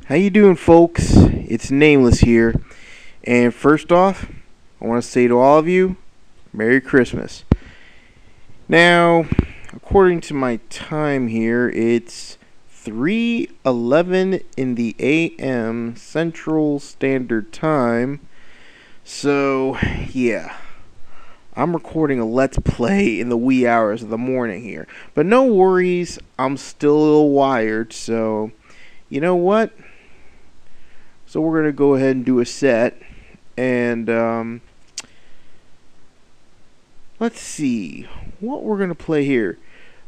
How you doing, folks? It's Nameless here, and first off, I want to say to all of you, Merry Christmas. Now, according to my time here, it's 3:11 in the a.m. Central Standard Time. So, yeah, I'm recording a Let's Play in the wee hours of the morning here. But no worries, I'm still a little wired, so you know what? So we're going to go ahead and do a set, and let's see what we're going to play here.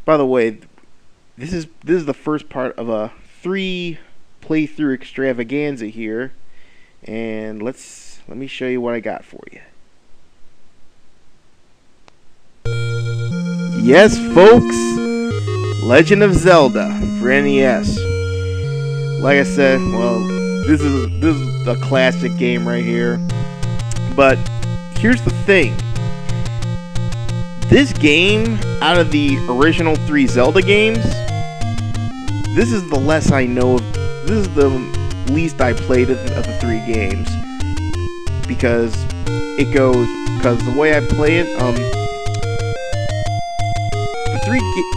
By the way, this is the first part of a 3 playthrough extravaganza here, and let me show you what I got for you. Yes, folks, Legend of Zelda for NES. Like I said, well, this is a classic game right here. But here's the thing. This game, out of the original 3 Zelda games, this is the less I know of. This is the least I played of the 3 games. Because the way I play it,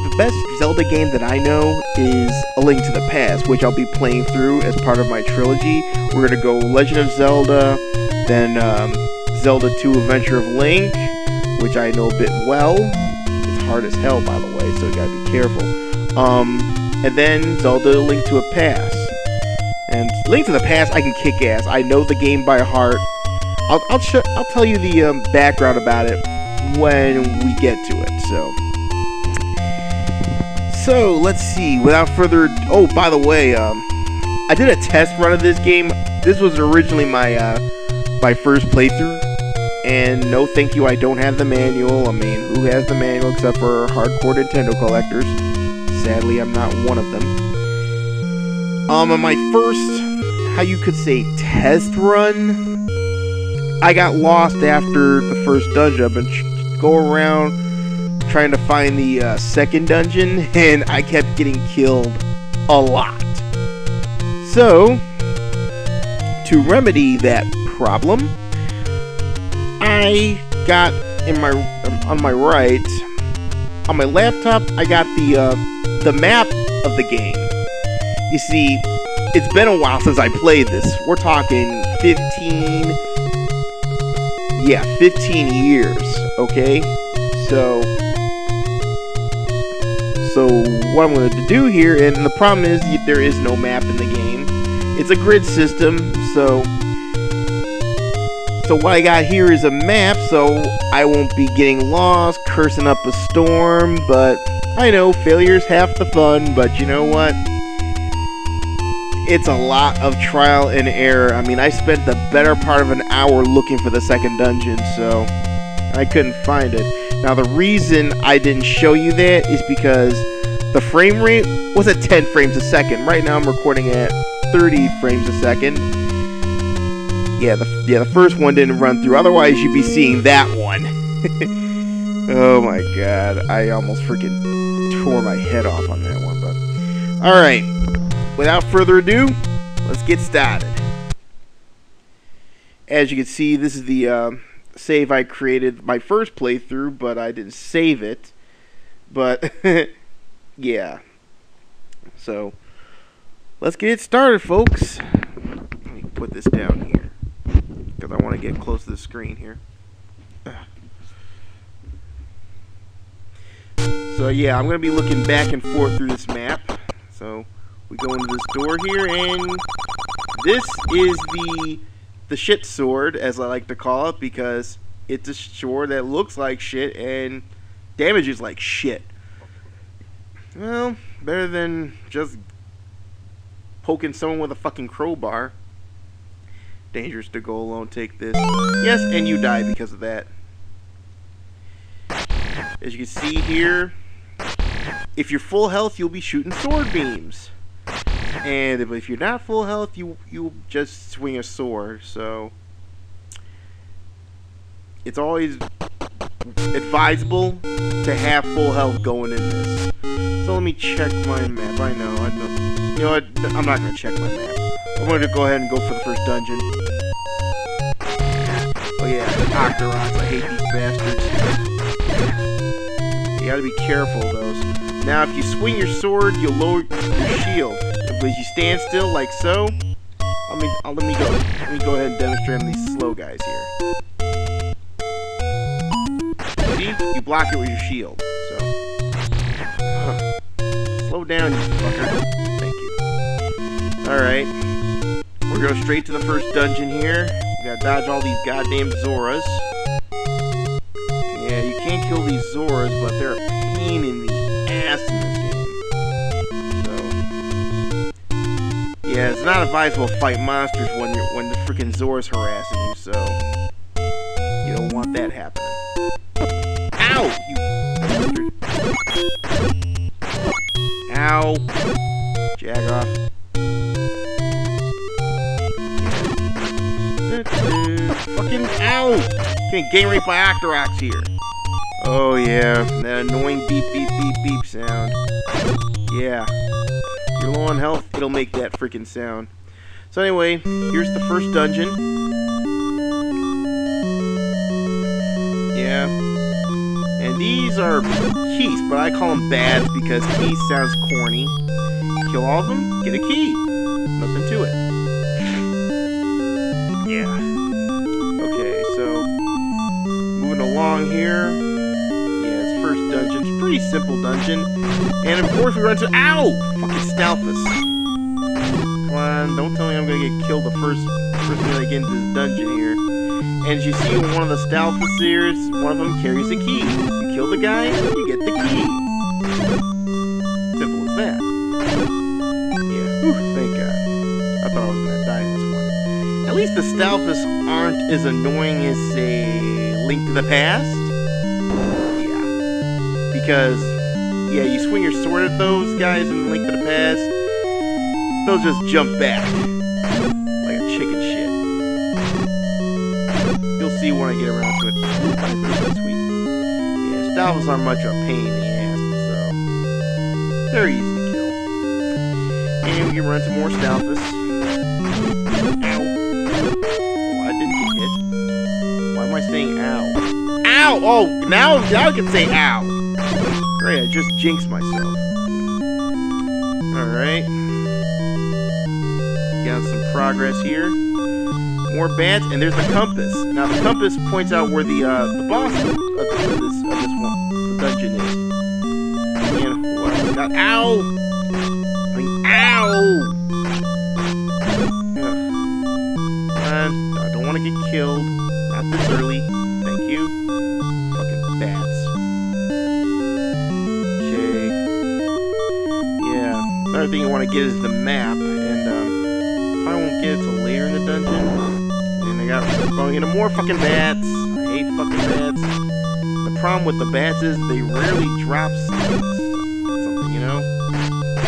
the best Zelda game that I know is A Link to the Past, which I'll be playing through as part of my trilogy. We're going to go Legend of Zelda, then Zelda II Adventure of Link, which I know a bit well. It's hard as hell, by the way, so you gotta be careful. And then Zelda Link to a Past. And Link to the Past, I can kick ass. I know the game by heart. I'll tell you the background about it when we get to it. So let's see. Without further ado, oh, by the way, I did a test run of this game. This was originally my my first playthrough, and no, thank you. I don't have the manual. I mean, who has the manual except for hardcore Nintendo collectors? Sadly, I'm not one of them. On my first, how you could say, test run, I got lost after the first dungeon. I've been go around trying to find the second dungeon, and I kept getting killed a lot. So, to remedy that problem, I got on my right, on my laptop, I got the map of the game. You see, it's been a while since I played this. We're talking 15 years, okay? So what I'm going to do here, and the problem is there is no map in the game. It's a grid system, so what I got here is a map, so I won't be getting lost, cursing up a storm. But I know failure's half the fun, but you know what? It's a lot of trial and error. I mean, I spent the better part of an hour looking for the second dungeon, so I couldn't find it. Now, the reason I didn't show you that is because the frame rate was at 10 frames a second. Right now, I'm recording at 30 frames a second. Yeah, the first one didn't run through. Otherwise, you'd be seeing that one. Oh my god, I almost freaking tore my head off on that one. But all right, without further ado, let's get started. As you can see, this is the save I created my first playthrough, but I didn't save it. But yeah, so let's get it started, folks. Let me put this down here because I want to get close to the screen here. So yeah, I'm gonna be looking back and forth through this map. So we go into this door here, and this is the shit sword, as I like to call it, because it's a sword that looks like shit and damages like shit. Well, better than just poking someone with a fucking crowbar. Dangerous to go alone, take this. Yes, and you die because of that. As you can see here, if you're full health, you'll be shooting sword beams. And if you're not full health, you'll just swing a sword. So it's always advisable to have full health going in this. So let me check my map. I know. You know what? I'm not gonna check my map. I'm going to go ahead and go for the first dungeon. Oh yeah, Octoroks. I hate these bastards. You gotta be careful of those. Now, if you swing your sword, you'll lower your shield. But if you stand still, like so, let me go ahead and demonstrate on these slow guys here. See? You block it with your shield. So, slow down, you fucker. Thank you. All right, we're going straight to the first dungeon here. We gotta dodge all these goddamn Zoras. Yeah, you can't kill these Zoras, but they're a pain in the ass in this game. So, yeah, it's not advisable to fight monsters when the freaking Zora's harassing you. So, you don't want that happening. Ow, you bastard! Ow! Jag off. Fucking ow! Getting gang raped by Octoroks here. Oh yeah, that annoying beep beep beep beep sound. Yeah. If you're low on health, it'll make that freaking sound. So anyway, here's the first dungeon. Yeah. And these are keys, but I call them bads because keys sounds corny. Kill all of them, get a key. Nothing to it. Yeah. Okay, so moving along here. Yeah, it's first dungeon. It's a pretty simple dungeon. And of course we run to fucking Stalfus. Come on, don't tell me I'm gonna get killed the first time I get into this dungeon here. And as you see one of the Stalfusiers, one of them carries a key. You kill the guy, you get the key. Simple as that. Yeah, whew, thank God. I thought I was gonna die in this one. At least the Stalfus aren't as annoying as, say, Link to the Past. Yeah. Because, yeah, you swing your sword at those guys in Link to the Past, they'll just jump back. Like a chicken shit. You'll see when I get around to it. Sweet. Yeah, Stalfus aren't much of a pain in the ass, so they're easy to kill. And we can run to more Stalfus. Ow. Oh, I didn't get hit. Why am I saying ow? Ow! Oh, now I can say ow! Great, I just jinxed myself. Alright. Got some progress here. More bats, and there's the compass. Now the compass points out where the boss of this one, the dungeon is. And what else? Got ow! I mean, ow! I don't want to get killed. Not this early. Thank you. Fucking bats. Okay. Yeah. Another thing you want to get is the map, and probably won't get it till later in the dungeon. And I got going into more fucking bats. I hate fucking bats. The problem with the bats is they rarely drop something, you know?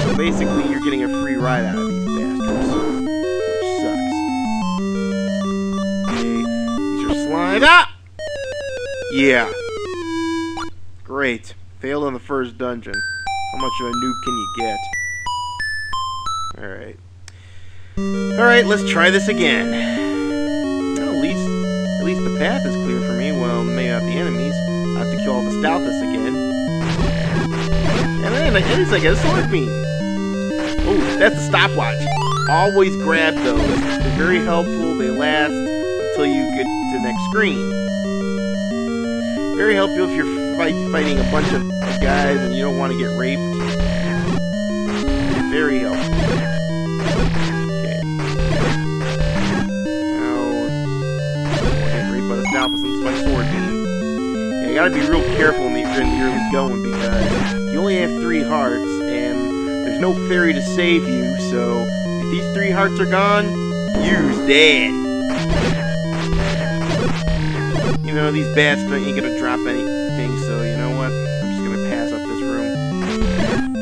So basically, you're getting a free ride out of these bastards, which sucks. Okay, these are slime. Ah! Yeah. Great. Failed on the first dungeon. How much of a noob can you get? Alright. Alright, let's try this again. Well, at least the path is clear for me. Well, maybe not the enemies. I have to kill all the Stalfus again. And then at least I get a sword beam. Oh, that's a stopwatch. Always grab those. They're very helpful. They last until you get to the next screen. Very helpful if you're fighting a bunch of guys and you don't want to get raped. Very helpful. Okay. Now, get raped by the Stalfus into my sword beam. Yeah, you gotta be real careful in the early going because you only have 3 hearts and there's no fairy to save you, so if these 3 hearts are gone, you's dead. You know, these bats ain't gonna drop anything, so you know what? I'm just gonna pass up this room.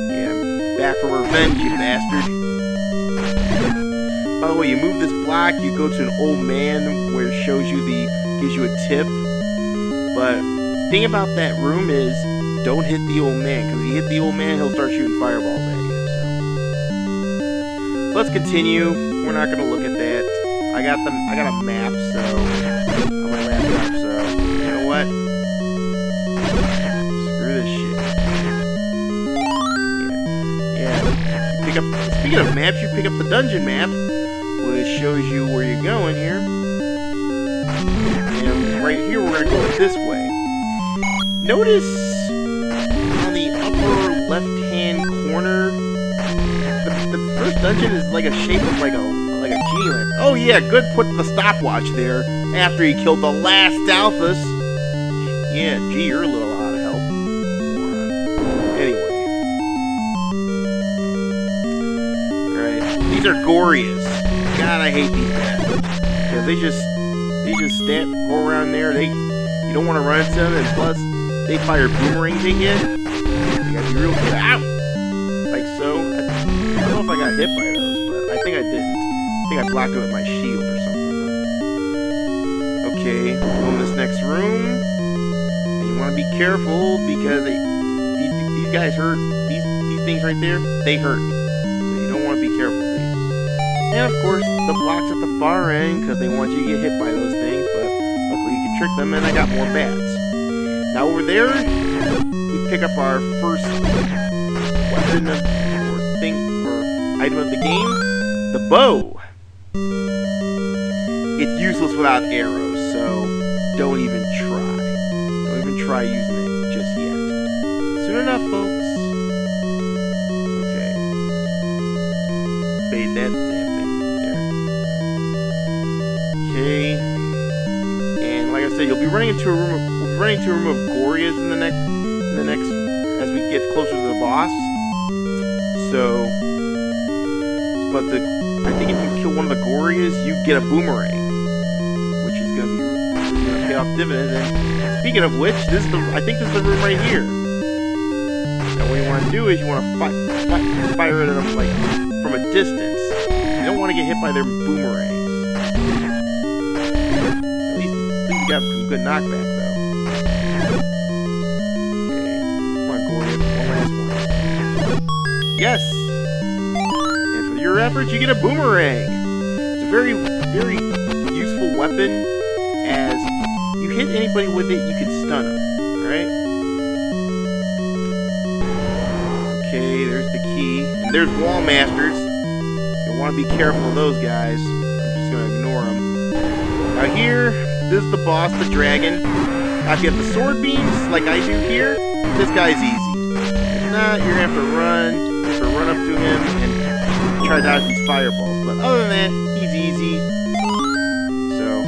Yeah, back for revenge, you bastard. By the way, you move this block, you go to an old man where it shows you gives you a tip. But the thing about that room is, don't hit the old man, because if you hit the old man, he'll start shooting fireballs at you. So let's continue. We're not gonna look at that. I got a map, so on my laptop. So you know what? Screw this shit. Yeah. You pick up. Speaking of maps, you pick up the dungeon map, which shows you where you're going here. And right here, we're gonna go this way. Notice on the upper left-hand corner, the first dungeon is like a shape of like a genie lamp. Oh yeah, good putting the stopwatch there after he killed the last Alphas. Yeah, gee, you're a little out of help. Anyway. Alright, these are Gorias. God, I hate these guys. Because they just go around there, you don't want to run into them, and plus, they fire boomerangs at you. You gotta be real good. Ow! Like so. I don't know if I got hit by those, but I think I didn't. I think I blocked it with my shield or something. Okay, go in this next room. And you want to be careful because these guys hurt. These things right there, they hurt. So you don't want to be careful with these. And of course, the blocks at the far end because they want you to get hit by those things, but luckily you can trick them, and I got more bats. Now over there, we pick up our first weapon or item of the game, the bow. It's useless without arrows, so don't even try. Don't even try using it just yet. Soon enough, folks. Okay. Fade that damn thing. There. Okay. And like I said, you'll be running into a room of Gorias in the next as we get closer to the boss. So, but I think if you kill one of the Gorias, you get a boomerang, which is gonna pay off dividends. And speaking of which, I think this is the room right here. Now, what you want to do is you want to fire it at them like from a distance. You don't want to get hit by their boomerangs. At least you got some good knockback though. Yes! And for your efforts, you get a boomerang! It's a very, very useful weapon, as you hit anybody with it, you can stun them, alright? Okay, there's the key. And there's wall masters. You'll want to be careful of those guys. I'm just going to ignore them. Now here, this is the boss, the dragon. Now if you have the sword beams, like I do here, this guy's easy. If not, you're going to have to run up to him and try to dodge these fireballs. But other than that, he's easy. So,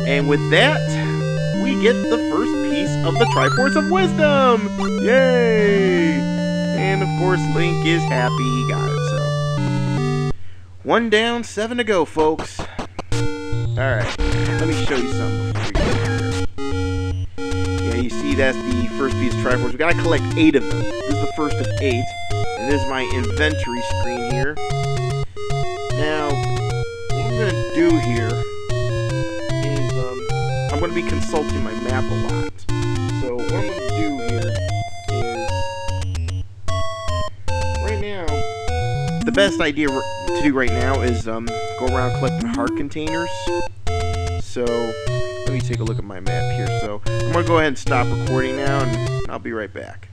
and with that, we get the first piece of the Triforce of Wisdom! Yay! And of course, Link is happy he got it, so. 1 down, 7 to go, folks. Alright, let me show you something before we go here. Yeah, you see that's the first piece of Triforce. We gotta collect 8 of them. This is the first of 8. And this is my inventory screen here. Now, what I'm gonna do here is, I'm gonna be consulting my map a lot. So, what I'm gonna do here is, right now, the best idea to do right now is, go around collecting heart containers. So, let me take a look at my map here. So, I'm gonna go ahead and stop recording now, and I'll be right back.